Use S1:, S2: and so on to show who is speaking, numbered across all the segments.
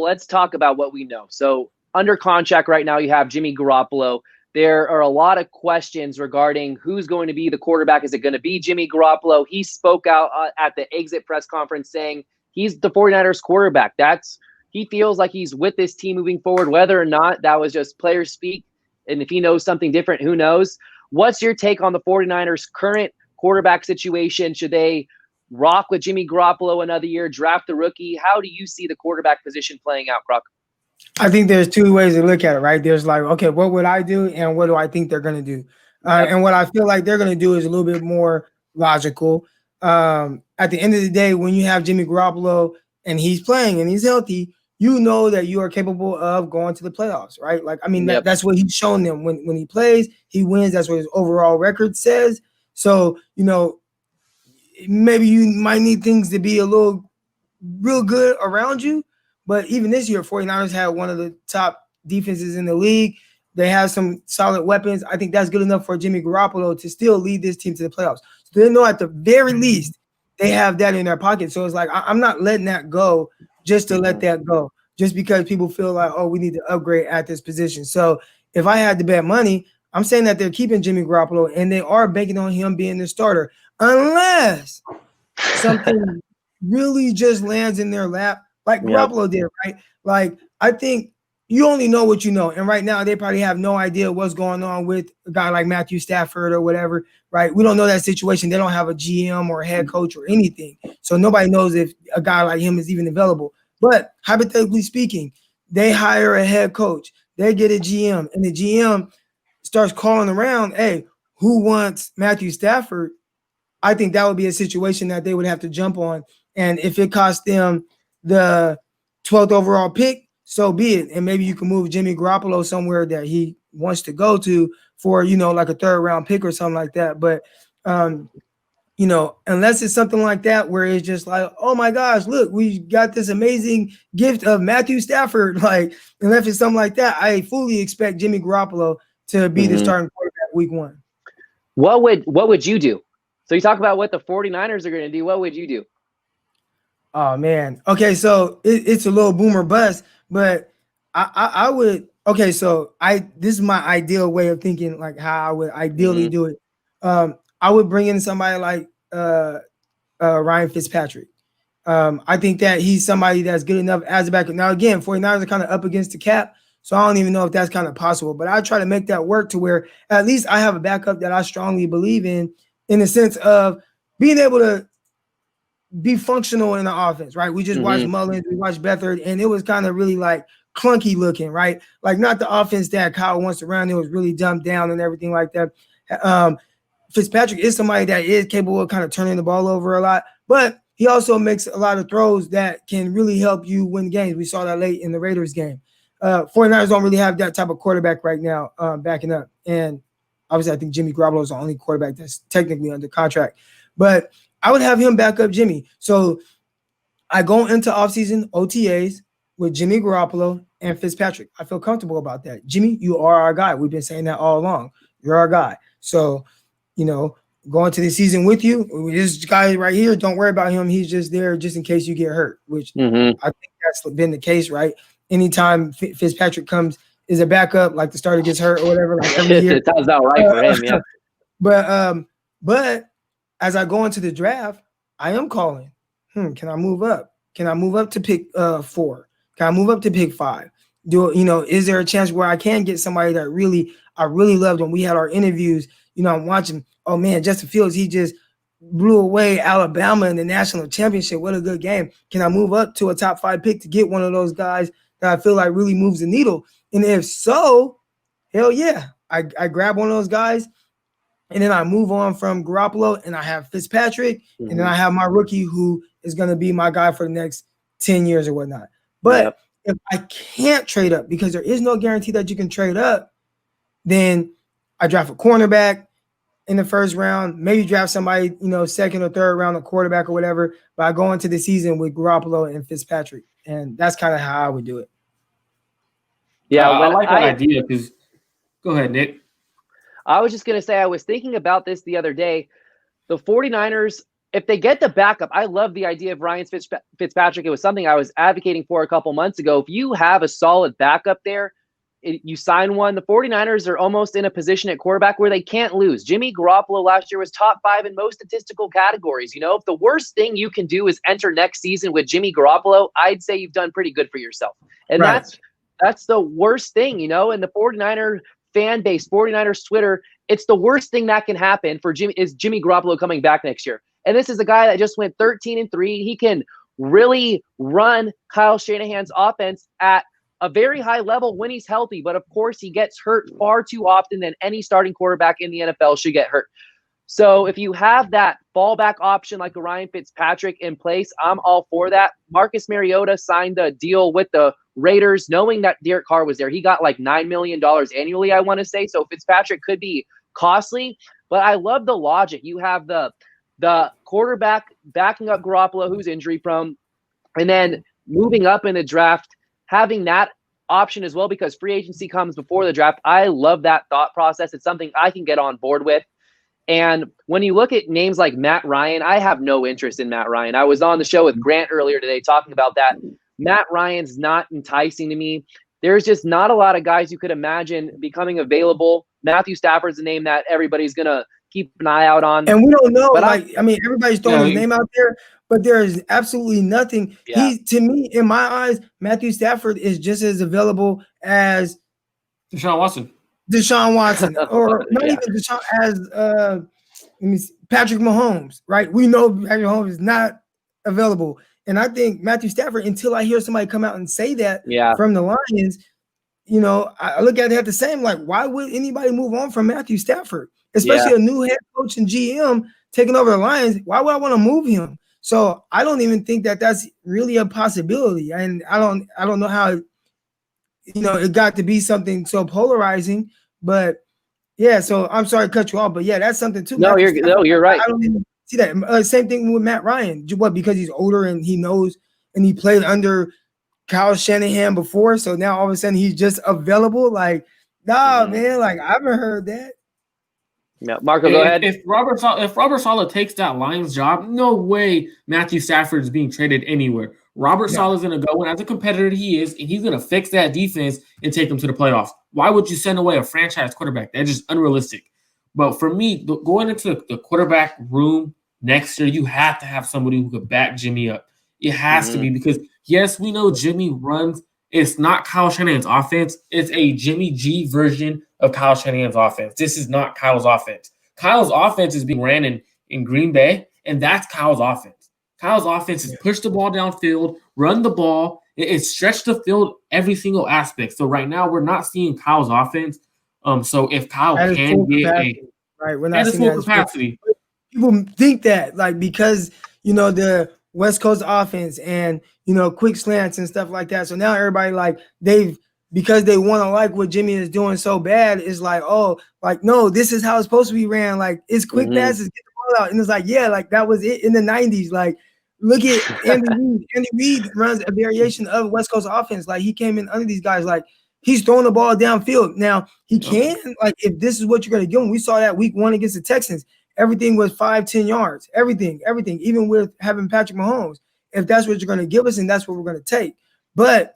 S1: let's talk about what we know. So under contract right now, you have Jimmy Garoppolo. There are a lot of questions regarding who's going to be the quarterback. Is it going to be Jimmy Garoppolo? He spoke out at the exit press conference saying he's the 49ers quarterback. He feels like he's with this team moving forward, whether or not that was just player speak. And if he knows something different, who knows? What's your take on the 49ers' current quarterback situation? Should they rock with Jimmy Garoppolo another year, draft the rookie? How do you see the quarterback position playing out, Crock?
S2: I think there's two ways to look at it, right? There's like, okay, what would I do and what do I think they're going to do? And what I feel like they're going to do is a little bit more logical. At the end of the day, when you have Jimmy Garoppolo and he's playing and he's healthy, you know that you are capable of going to the playoffs, right? Like, I mean, that's what he's shown them. When he plays, he wins. That's what his overall record says. So, maybe you might need things to be a little real good around you. But even this year, 49ers had one of the top defenses in the league. They have some solid weapons. I think that's good enough for Jimmy Garoppolo to still lead this team to the playoffs. So they know at the very least they have that in their pocket. So it's like, I'm not letting that go just to let that go, just because people feel like, oh, we need to upgrade at this position. So if I had to bet money, I'm saying that they're keeping Jimmy Garoppolo and they are banking on him being the starter, unless something really just lands in their lap. Like Garoppolo did, right? Like, I think you only know what you know. And right now, they probably have no idea what's going on with a guy like Matthew Stafford or whatever, right? We don't know that situation. They don't have a GM or a head coach or anything. So nobody knows if a guy like him is even available. But hypothetically speaking, they hire a head coach. They get a GM. And the GM starts calling around, hey, who wants Matthew Stafford? I think that would be a situation that they would have to jump on. And if it costs them the 12th overall pick, so be it. And maybe you can move Jimmy Garoppolo somewhere that he wants to go to for, like a 3rd round pick or something like that. But, unless it's something like that where it's just like, oh my gosh, look, we got this amazing gift of Matthew Stafford. Like, unless it's something like that, I fully expect Jimmy Garoppolo to be the starting quarterback week 1.
S1: What would you do? So you talk about what the 49ers are going to do. What would you do?
S2: Oh man. Okay, so it's a little boomer bust, but I would. Okay, so this is my ideal way of thinking, like how I would ideally do it. I would bring in somebody like Ryan Fitzpatrick. I think that he's somebody that's good enough as a backup. Now again, 49ers are kind of up against the cap, so I don't even know if that's kind of possible. But I try to make that work to where at least I have a backup that I strongly believe in the sense of being able to be functional in the offense, right? We just watched Mullins, we watched Beathard, and it was kind of really like clunky looking, right? Like not the offense that Kyle wants to run. It was really dumbed down and everything like that. Fitzpatrick is somebody that is capable of kind of turning the ball over a lot, but he also makes a lot of throws that can really help you win games. We saw that late in the Raiders game. 49ers don't really have that type of quarterback right now backing up. And obviously I think Jimmy Garoppolo is the only quarterback that's technically under contract. But I would have him back up Jimmy. So I go into offseason OTAs with Jimmy Garoppolo and Fitzpatrick. I feel comfortable about that. Jimmy, you are our guy. We've been saying that all along. You're our guy. So, going to the season with you, this guy right here, don't worry about him. He's just there just in case you get hurt, which I think that's been the case, right? Anytime Fitzpatrick comes is a backup, like the starter gets hurt or whatever. Like every year.
S1: It sounds about right for him, yeah.
S2: But as I go into the draft, I am calling. Can I move up? Can I move up to pick 4? Can I move up to pick 5? Is there a chance where I can get somebody that I really loved when we had our interviews? I'm watching, oh man, Justin Fields, he just blew away Alabama in the national championship. What a good game. Can I move up to a top 5 pick to get one of those guys that I feel like really moves the needle? And if so, hell yeah, I grab one of those guys. And then I move on from Garoppolo and I have Fitzpatrick. And then I have my rookie who is going to be my guy for the next 10 years or whatnot. But if I can't trade up, because there is no guarantee that you can trade up, then I draft a cornerback in the first round, maybe draft somebody, 2nd or 3rd round, a quarterback or whatever. But I go into the season with Garoppolo and Fitzpatrick. And that's kind of how I would do it.
S3: Yeah, I like that idea because – go ahead, Nick.
S1: I was just going to say, I was thinking about this the other day. The 49ers if they get the backup, I love the idea of Ryan Fitzpatrick. It was something I was advocating for a couple months ago. If you have a solid backup there, you sign one. The 49ers are almost in a position at quarterback where they can't lose. Jimmy Garoppolo last year was top 5 in most statistical categories. You know, if the worst thing you can do is enter next season with Jimmy Garoppolo, I'd say you've done pretty good for yourself. And that's the worst thing, you know, and the 49er fan base, 49ers Twitter, it's the worst thing that can happen for Jimmy Garoppolo coming back next year. And this is a guy that just went 13-3. He can really run Kyle Shanahan's offense at a very high level when he's healthy. But of course, he gets hurt far too often than any starting quarterback in the NFL should get hurt. So if you have that fallback option like a Ryan Fitzpatrick in place, I'm all for that. Marcus Mariota signed a deal with the Raiders knowing that Derek Carr was there. He got like $9 million annually, I want to say. So Fitzpatrick could be costly, but I love the logic. You have the quarterback backing up Garoppolo, who's injury prone, and then moving up in the draft, having that option as well because free agency comes before the draft. I love that thought process. It's something I can get on board with. And when you look at names like Matt Ryan, I have no interest in Matt Ryan. I was on the show with Grant earlier today talking about that. Matt Ryan's not enticing to me. There's just not a lot of guys you could imagine becoming available. Matthew Stafford's a name that everybody's going to keep an eye out on.
S2: And we don't know. Everybody's throwing his name out there, but there is absolutely nothing.
S1: Yeah.
S2: To me, in my eyes, Matthew Stafford is just as available as
S3: Deshaun Watson,
S2: or not even Deshaun, as Patrick Mahomes, right? We know Patrick Mahomes is not available. And I think Matthew Stafford, until I hear somebody come out and say that from the Lions, you know, I look at it the same. Like, why would anybody move on from Matthew Stafford? Especially a new head coach and GM taking over the Lions. Why would I want to move him? So I don't even think that that's really a possibility. And I don't know how, you know, it got to be something so polarizing. But yeah, so I'm sorry to cut you off, but yeah, that's something too.
S1: No, you're right.
S2: I don't even see that. Same thing with Matt Ryan. What? Because he's older and he knows, and he played under Kyle Shanahan before, so now all of a sudden he's just available. Like, man, like I haven't heard that.
S1: Yeah, Marco, go ahead.
S3: If Robert Saleh takes that Lions job, no way Matthew Stafford is being traded anywhere. Robert Saleh is going to go in as a competitor he is, and he's going to fix that defense and take them to the playoffs. Why would you send away a franchise quarterback? That's just unrealistic. But for me, going into the quarterback room next year, you have to have somebody who could back Jimmy up. It has to be because, yes, we know Jimmy runs. It's not Kyle Shanahan's offense. It's a Jimmy G version of Kyle Shanahan's offense. This is not Kyle's offense. Kyle's offense is being ran in Green Bay, and that's Kyle's offense. Kyle's offense is push the ball downfield, run the ball. It's stretch the field every single aspect. So right now, we're not seeing Kyle's offense. So if Kyle can get
S2: we're not seeing
S3: full capacity.
S2: People think that, like, because, you know, the West Coast offense and, you know, quick slants and stuff like that. So now everybody, like, because they want to like what Jimmy is doing so bad, is like, oh, like, no, this is how it's supposed to be ran. Like, it's quick passes, get the ball out. And it's like, yeah, like that was it in the 90s. Like, look at Andy Reid. Andy Reid runs a variation of West Coast offense. Like, he came in under these guys, like, he's throwing the ball downfield. Now, he can, like, if this is what you're going to give him. We saw that week 1 against the Texans. Everything was 5-10 yards. Everything, even with having Patrick Mahomes. If that's what you're going to give us, and that's what we're going to take. But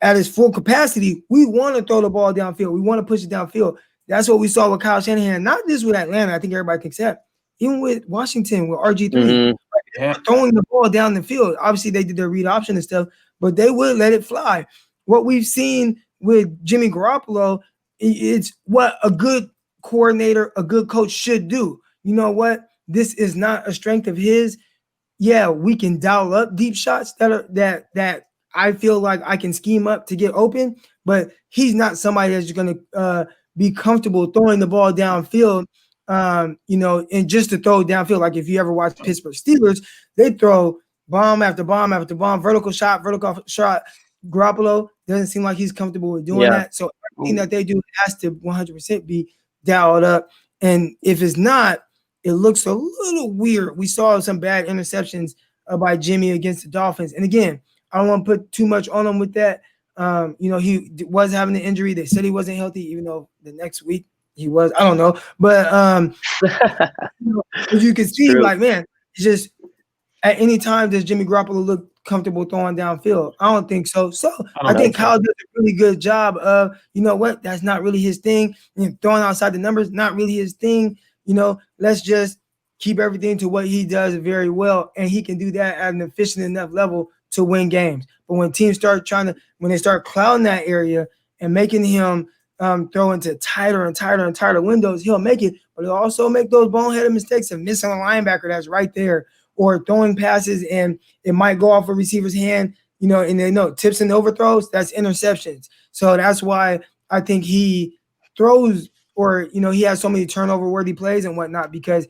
S2: at his full capacity, we want to throw the ball downfield. We want to push it downfield. That's what we saw with Kyle Shanahan, not just with Atlanta. I think everybody thinks that. Even with Washington, with RG3, throwing the ball down the field. Obviously, they did their read option and stuff, but they would let it fly. What we've seen with Jimmy Garoppolo, it's what a good coordinator, a good coach should do. You know what? This is not a strength of his. Yeah, we can dial up deep shots that I feel like I can scheme up to get open, but he's not somebody that's going to be comfortable throwing the ball downfield, you know, and just to throw downfield. Like if you ever watch Pittsburgh Steelers, they throw bomb after bomb after bomb, vertical shot. Garoppolo doesn't seem like he's comfortable with doing that. So everything that they do has to 100% be dialed up. And if it's not, it looks a little weird. We saw some bad interceptions by Jimmy against the Dolphins. And again, I don't want to put too much on him with that. You know, he was having an injury. They said he wasn't healthy, even though the next week he was. I don't know. But you know, as you can see, like, man, It's just at any time does Jimmy Garoppolo look comfortable throwing downfield? I don't think so. So I think Kyle does a really good job of, you know what, that's not really his thing. And throwing outside the numbers, not really his thing. You know, let's just keep everything to what he does very well. And he can do that at an efficient enough level to win games. But when teams start when they start clouding that area and making him throw into tighter and tighter and tighter windows, he'll make it. But he'll also make those boneheaded mistakes of missing a linebacker that's right there, or throwing passes and it might go off a receiver's hand, you know, and they know tips and overthrows, that's interceptions. So that's why I think he throws, or, you know, he has so many turnover worthy plays and whatnot, because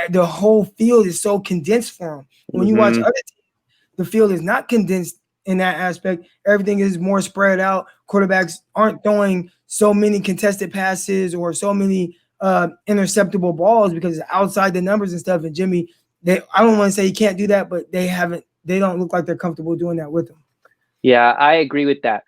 S2: the whole field is so condensed for him. When you watch other teams, the field is not condensed in that aspect. Everything is more spread out. Quarterbacks aren't throwing so many contested passes or so many interceptable balls because it's outside the numbers and stuff. And Jimmy, I don't want to say he can't do that, but they don't look like they're comfortable doing that with him.
S1: Yeah, I agree with that.